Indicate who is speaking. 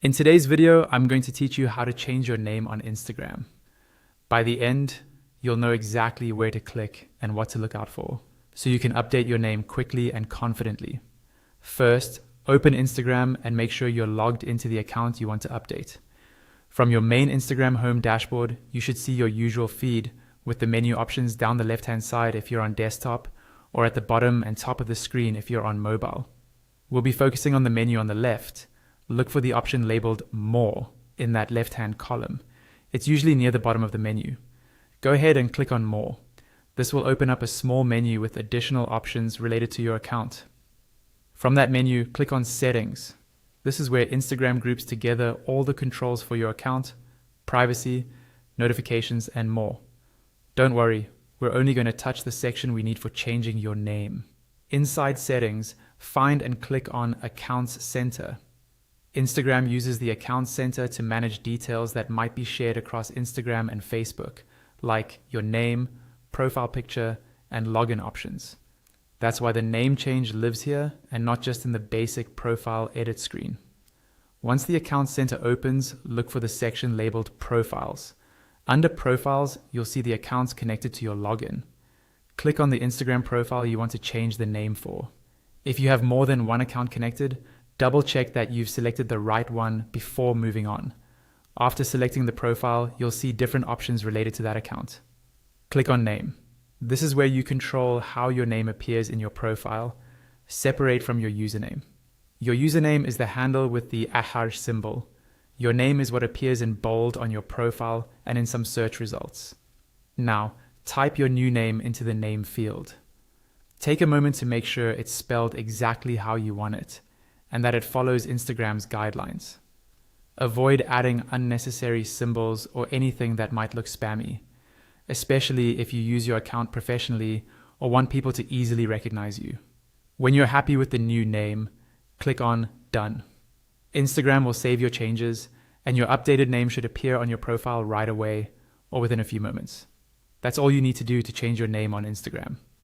Speaker 1: In today's video, I'm going to teach you how to change your name on Instagram. By the end, you'll know exactly where to click and what to look out for, so you can update your name quickly and confidently. First, open Instagram and make sure you're logged into the account you want to update. From your main Instagram home dashboard, you should see your usual feed with the menu options down the left-hand side if you're on desktop, or at the bottom and top of the screen if you're on mobile. We'll be focusing on the menu on the left. Look for the option labeled More in that left-hand column. It's usually near the bottom of the menu. Go ahead and click on More. This will open up a small menu with additional options related to your account. From that menu, click on Settings. This is where Instagram groups together all the controls for your account, privacy, notifications, and more. Don't worry, we're only going to touch the section we need for changing your name. Inside Settings, find and click on Accounts Center. Instagram uses the Accounts Center to manage details that might be shared across Instagram and Facebook, like your name, profile picture, and login options. That's why the name change lives here and not just in the basic profile edit screen. Once the Accounts Center opens, look for the section labeled Profiles. Under Profiles, you'll see the accounts connected to your login. Click on the Instagram profile you want to change the name for. If you have more than one account connected, double check that you've selected the right one before moving on. After selecting the profile, you'll see different options related to that account. Click on Name. This is where you control how your name appears in your profile, separate from your username. Your username is the handle with the # symbol. Your name is what appears in bold on your profile and in some search results. Now, type your new name into the name field. Take a moment to make sure it's spelled exactly how you want it, and that it follows Instagram's guidelines. Avoid adding unnecessary symbols or anything that might look spammy, especially if you use your account professionally or want people to easily recognize you. When you're happy with the new name, click on Done. Instagram will save your changes, and your updated name should appear on your profile right away or within a few moments. That's all you need to do to change your name on Instagram.